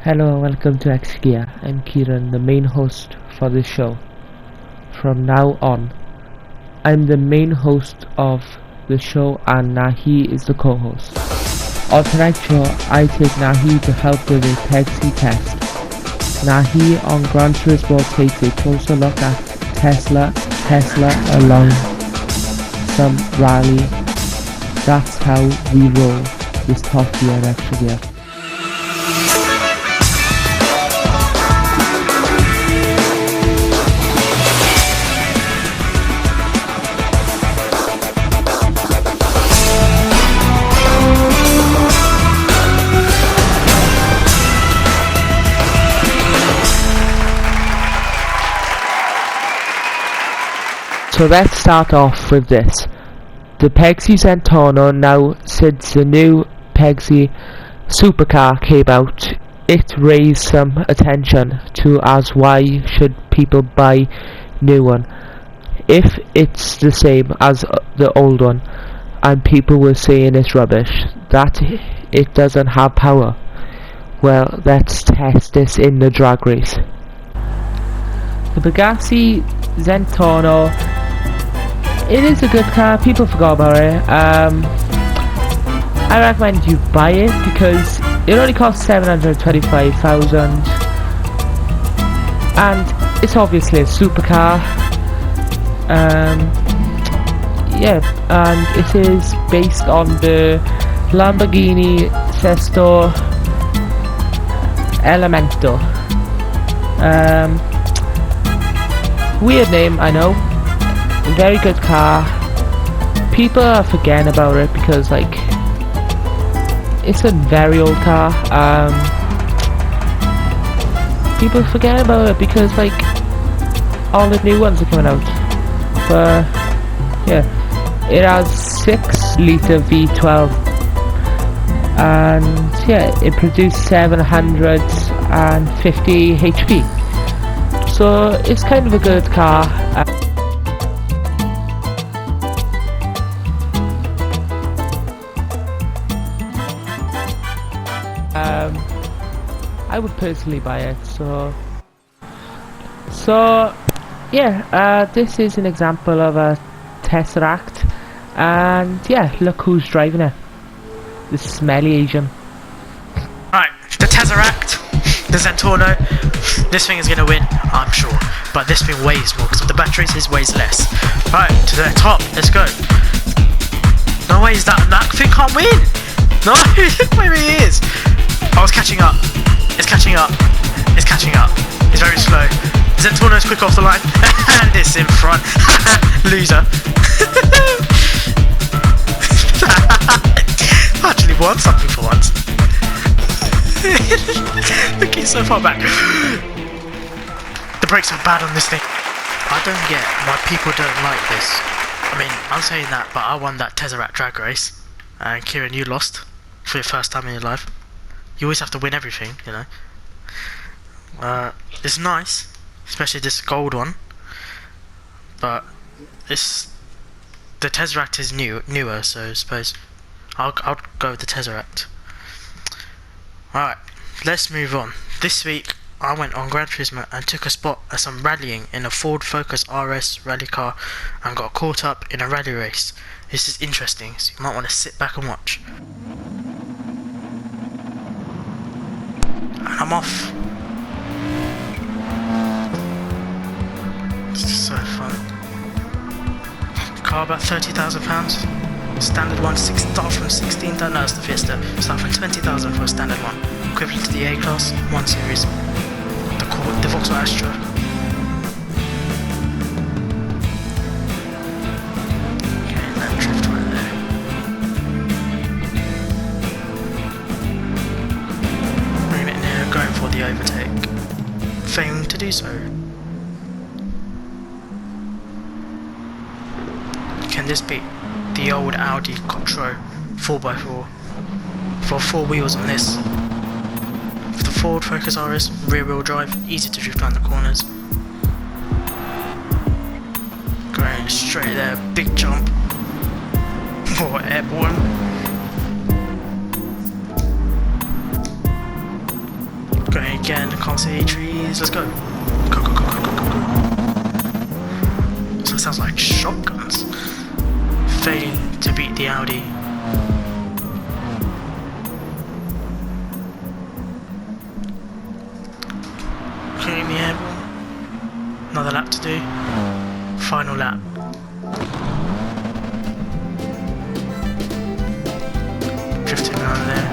Hello and welcome to EXTRAGEAR. I'm Kieran, the main host for this show. From now on, I'm the main host of the show and Nahi is the co-host. On tonight's show, I take Nahi to help with a Pegassi test. Nahi on Gran Turismo takes a closer look at Tesla along some rally. That's how we roll this Topgear and EXTRAGEAR. So let's start off with this. The Pegassi Zentorno, now since the new Pegassi supercar came out, it raised some attention to as why should people buy new one if it's the same as the old one, and people were saying it's rubbish, that it doesn't have power. Well, let's test this in the drag race. The Pegassi Zentorno, it is a good car. People forgot about it. I recommend you buy it because it only costs 725,000, and it's obviously a supercar. Yeah, and it is based on the Lamborghini Sesto Elemento. Weird name, I know. Very good car. People are forgetting about it because it's a very old car. People forget about it because all the new ones are coming out. But yeah, it has 6-litre V12 and yeah, it produced 750 HP. So it's kind of a good car. I would personally buy it. So yeah, this is an example of a Tezeract, and yeah, look who's driving it. The smelly Asian. Right, the Tezeract, the Zentorno. This thing is gonna win, I'm sure. But this thing weighs more because of the batteries. His weighs less. Right, to the top. Let's go. No way, that thing can't win. No, look where he is. I was catching up. It's catching up. It's catching up. It's very slow. Zentorno's quick off the line. And it's in front. Loser. I actually won something for once. Look, he's so far back. The brakes are bad on this thing. I don't get why people don't like this. I mean, I'm saying that, but I won that Tezeract drag race. And Kieran, you lost for your first time in your life. You always have to win everything, you know. It's nice, especially this gold one. But the Tezeract is newer, so I suppose I'll go with the Tezeract. Alright, let's move on. This week I went on Gran Turismo and took a spot at some rallying in a Ford Focus RS rally car and got caught up in a rally race. This is interesting, so you might want to sit back and watch. I'm off. This is so fun. Car about £30,000. Standard one start from 16,000. No, that's the Fiesta. Start from 20,000 for a standard one, equivalent to the A class 1 series. The Vauxhall Astra. Okay, that drift right there. Going for the overtake, failing to do so. Can this beat the old Audi Quattro 4x4 for 4 wheels on this? With the Ford Focus RS rear wheel drive, easy to drift down the corners. Going straight there, big jump. Oh, airborne. Going again, can't see any trees. Let's go. Go, go, go, go, go, go, go. So it sounds like shotguns. Failing to beat the Audi. Clearing the airborne. Another lap to do. Final lap. Drifting around there.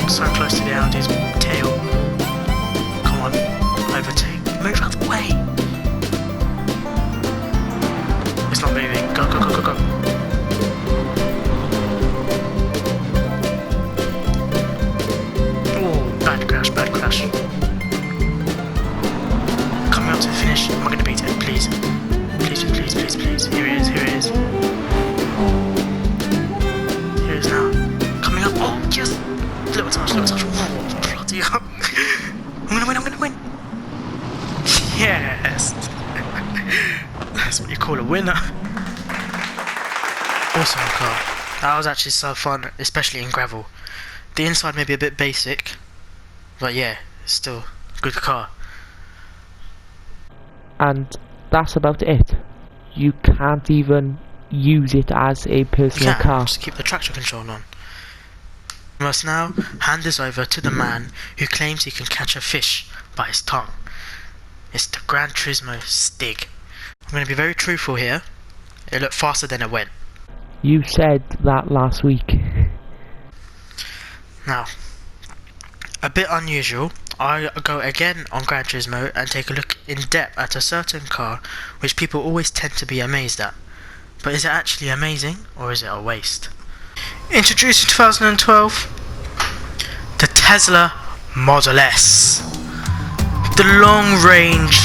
So close to the Audi's tail. Come on. Overtake. Move out of the way. It's not moving. Go, go, go, go, go. Oh, bad crash, bad crash. Coming up to the finish. Am I going to beat it? Please. Please, please, please, please. Here it is, here it is. Here it is now. Coming up. Oh, just little touch, little touch. Oh, bloody hell. I'm going to win, I'm going to win. Yes. That's what you call a winner. Awesome car. That was actually so fun, especially in gravel. The inside may be a bit basic, but yeah, it's still a good car. And that's about it. You can't even use it as a personal car. Just keep the traction control on. We must now hand this over to the man who claims he can catch a fish by his tongue. It's the Gran Turismo Stig. I'm going to be very truthful here. It looked faster than it went. You said that last week. Now, a bit unusual, I go again on Gran Turismo and take a look in depth at a certain car which people always tend to be amazed at. But is it actually amazing or is it a waste? Introduced in 2012, the Tesla Model S. The long range,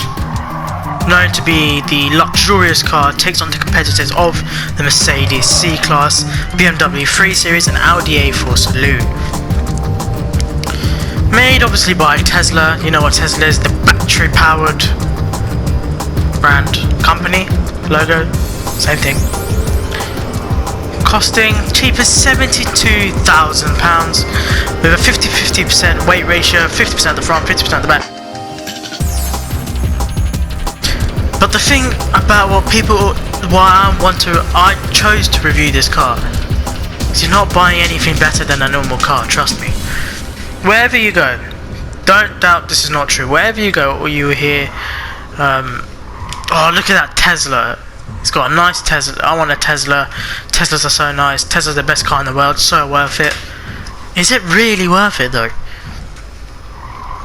known to be the luxurious car, takes on the competitors of the Mercedes C-Class, BMW 3 Series and Audi A4 Saloon. Made obviously by Tesla. You know what Tesla is, the battery powered brand, company, logo, same thing. Costing cheap as £72,000 with a 50-50% weight ratio, 50% at the front, 50% at the back. But the thing about I chose to review this car is you're not buying anything better than a normal car, trust me. Wherever you go, don't doubt this is not true. Wherever you go or you hear, oh look at that Tesla, it's got a nice Tesla, I want a Tesla, Teslas are so nice, Tesla's the best car in the world, so worth it. Is it really worth it though?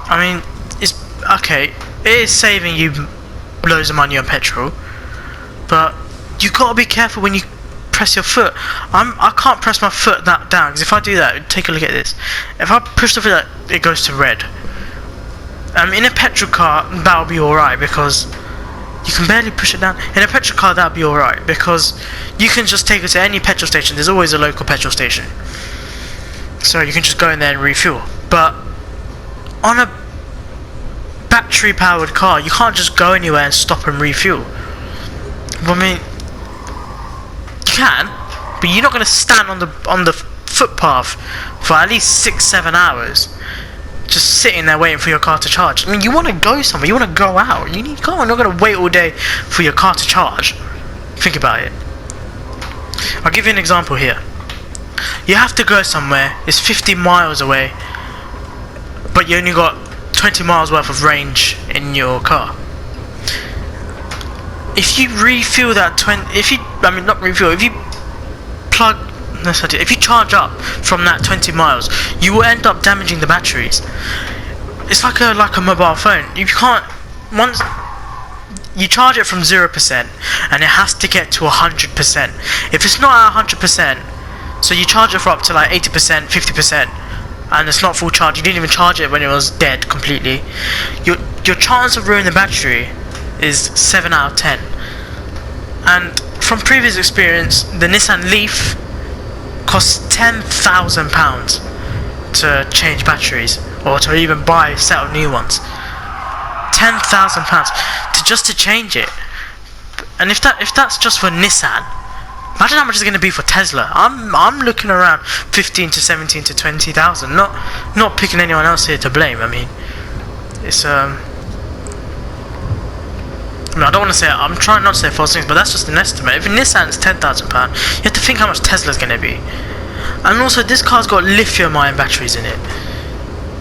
I mean, it's okay, it is saving you loads of money on petrol, but you gotta be careful when you press your foot. I can't press my foot that down, because if I do that, take a look at this. If I push the foot, it goes to red. In a petrol car, that'll be alright, because you can barely push it down. In a petrol car, that'll be alright, because you can just take it to any petrol station. There's always a local petrol station, so you can just go in there and refuel. But on a battery powered car, you can't just go anywhere and stop and refuel. I mean, you can, but you're not going to stand on the footpath for at least 6-7 hours just sitting there waiting for your car to charge. I mean, you want to go somewhere, you want to go out, you need to go. You're not going to wait all day for your car to charge. Think about it. I'll give you an example here. You have to go somewhere, it's 50 miles away, but you only got 20 miles worth of range in your car. If you refuel that if you charge up from that 20 miles, you will end up damaging the batteries. It's like a mobile phone. You can't, once you charge it from 0% and it has to get to 100%. If it's not at 100%, so you charge it for up to like 80%, 50%, and it's not full charge, you didn't even charge it when it was dead completely, your chance of ruining the battery is 7 out of 10. And from previous experience, the Nissan Leaf costs £10,000 to change batteries, or to even buy a set of new ones. £10,000 to change it. And if that's just for Nissan, imagine how much it's going to be for Tesla. I'm looking around 15 to 17 to 20,000. Not picking anyone else here to blame. I mean, It's I mean, I don't want to say, I'm trying not to say false things, but that's just an estimate. If Nissan's £10,000, you have to think how much Tesla's going to be. And also, this car's got lithium-ion batteries in it.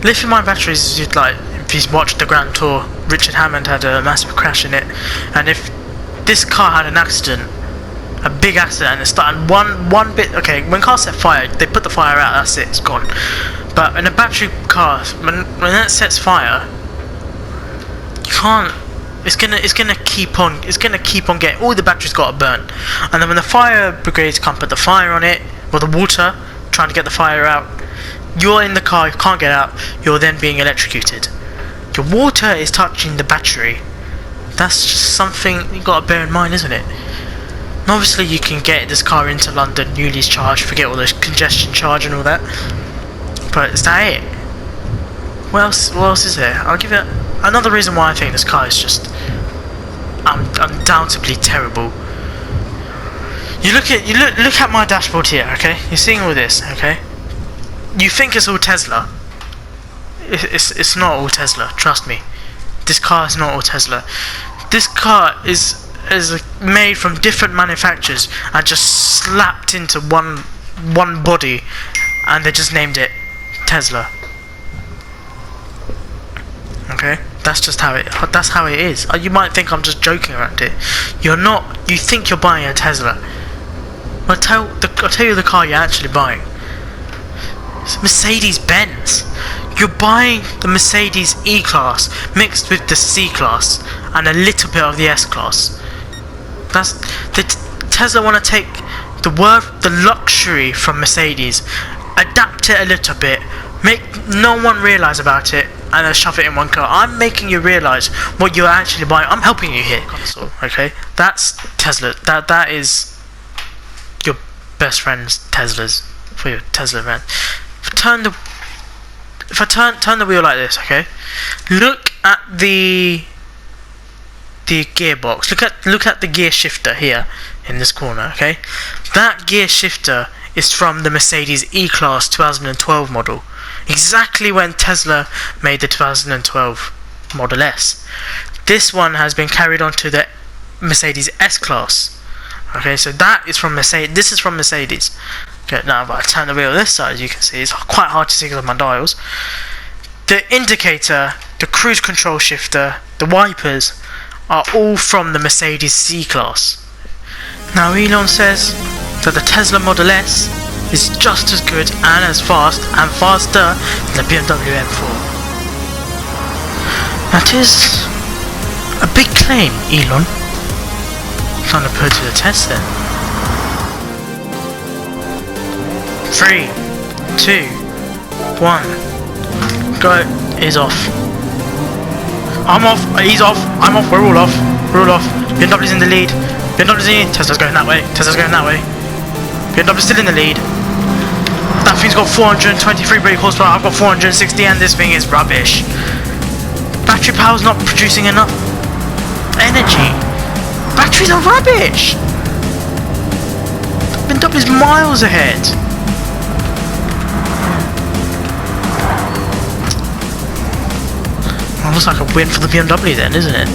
Lithium-ion batteries, like, if you watched the Grand Tour, Richard Hammond had a massive crash in it. And if this car had an accident, a big accident, and it started one bit, okay, when cars set fire, they put the fire out, that's it, it's gone. But in a battery car, when that sets fire, you can't. It's gonna keep on getting, all the batteries gotta burn, and then when the fire brigades come put the fire on it, or the water, trying to get the fire out, you're in the car, you can't get out, you're then being electrocuted. Your water is touching the battery. That's just something you gotta bear in mind, isn't it? And obviously you can get this car into London, newly charged, forget all the congestion charge and all that. But is that it? What else is there? I'll give it another reason why I think this car is just undoubtedly terrible. You look at my dashboard here, okay? You're seeing all this, okay? You think it's all Tesla. It's not all Tesla, trust me. This car is not all Tesla. This car is made from different manufacturers and just slapped into one body, and they just named it Tesla. Okay, that's how it is. You might think I'm just joking around it. You're not. You think you're buying a Tesla. I'll tell you the car you're actually buying. It's Mercedes-Benz. You're buying the Mercedes E-Class mixed with the C-Class and a little bit of the S-Class. That's the Tesla want to take the luxury from Mercedes, adapt it a little bit, make no one realise about it, and then shove it in one car. I'm making you realise what you're actually buying. I'm helping you here. Okay, that's Tesla. That is your best friend's Teslas for your Tesla van. If I turn the wheel like this, okay, look at the gearbox. Look at the gear shifter here in this corner, okay? That gear shifter is from the Mercedes E-Class 2012 model. Exactly when Tesla made the 2012 Model S. This one has been carried on to the Mercedes S-Class. Okay, so that is from Mercedes. This is from Mercedes. Okay, now if I turn the wheel this side, as you can see, it's quite hard to see because of my dials. The indicator, the cruise control shifter, the wipers are all from the Mercedes C-Class. Now Elon says that the Tesla Model S is just as good and as fast and faster than the BMW M4. That is a big claim, Elon. Trying to put to the test then. 3, 2, 1, go. Is off. I'm off. He's off. I'm off. We're all off. We're all off. BMW's in the lead. BMW's in. Tesla's going that way. Tesla's going that way. BMW's still in the lead. That thing's got 423 brake horsepower. I've got 460, and this thing is rubbish. Battery power's not producing enough energy. Batteries are rubbish. BMW's miles ahead. Well, looks like a win for the BMW then, isn't it?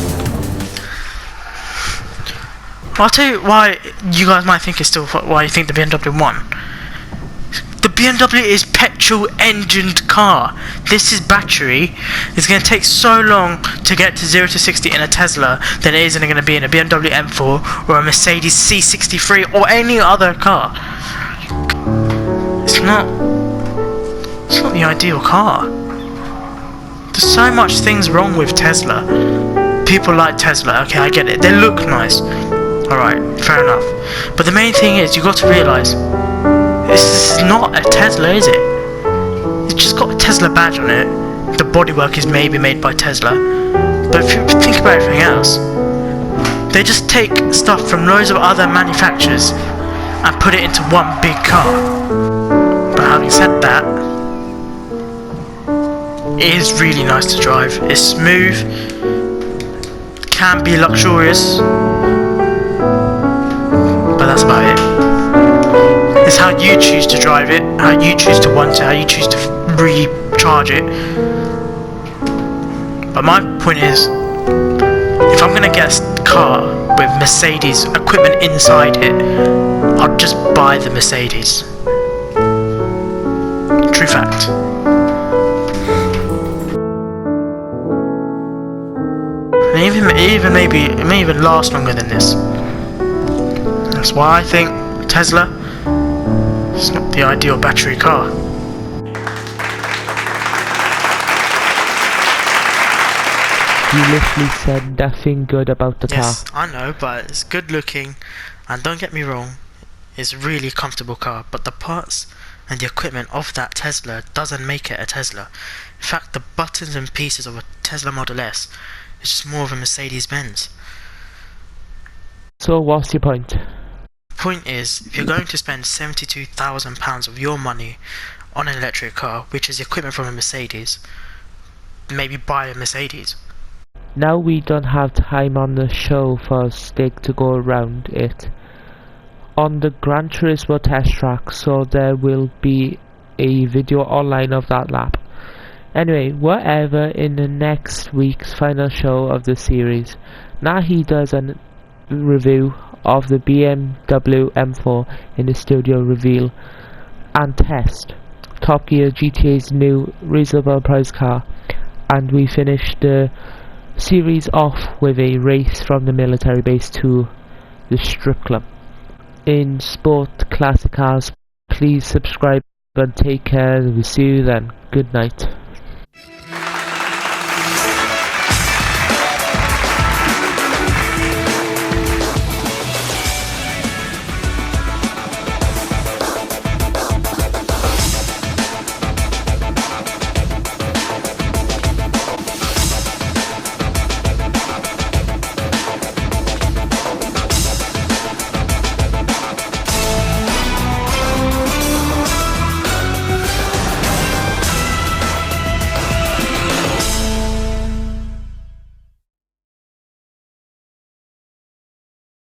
Well, I'll tell you why you guys might think it's still why you think the BMW won. The BMW is petrol engined car. This is battery. It's going to take so long to get to 0 to 60 in a Tesla than it is going to be in a BMW M4 or a Mercedes C63 or any other car. It's not the ideal car. There's so much things wrong with Tesla. People like Tesla, okay, I get it. They look nice. Alright, fair enough. But the main thing is, you got to realise, this is not a Tesla, is it? It's just got a Tesla badge on it. The bodywork is maybe made by Tesla. But if you think about everything else, they just take stuff from loads of other manufacturers and put it into one big car. But having said that, it is really nice to drive. It's smooth, can be luxurious, but that's about it. It's how you choose to drive it, how you choose to want it, how you choose to recharge it. But my point is, if I'm gonna get a car with Mercedes equipment inside it, I'll just buy the Mercedes. True fact. And even maybe it may even last longer than this. That's why I think Tesla is not the ideal battery car. You literally said nothing good about the car. Yes, I know, but it's good looking, and don't get me wrong, it's a really comfortable car, but the parts and the equipment of that Tesla doesn't make it a Tesla. In fact, the buttons and pieces of a Tesla Model S is just more of a Mercedes-Benz. So what's your point? The point is, if you're going to spend £72,000 of your money on an electric car, which is equipment from a Mercedes, maybe buy a Mercedes. Now we don't have time on the show for Stig to go around it on the Gran Turismo test track, so there will be a video online of that lap. Anyway, whatever, in the next week's final show of the series, Nahi does a review of the BMW M4 in the studio reveal and test Topgear GTA's new reasonable price car, and we finish the series off with a race from the military base to the strip club. In sport classic cars, please subscribe and take care. We'll see you then. Good night.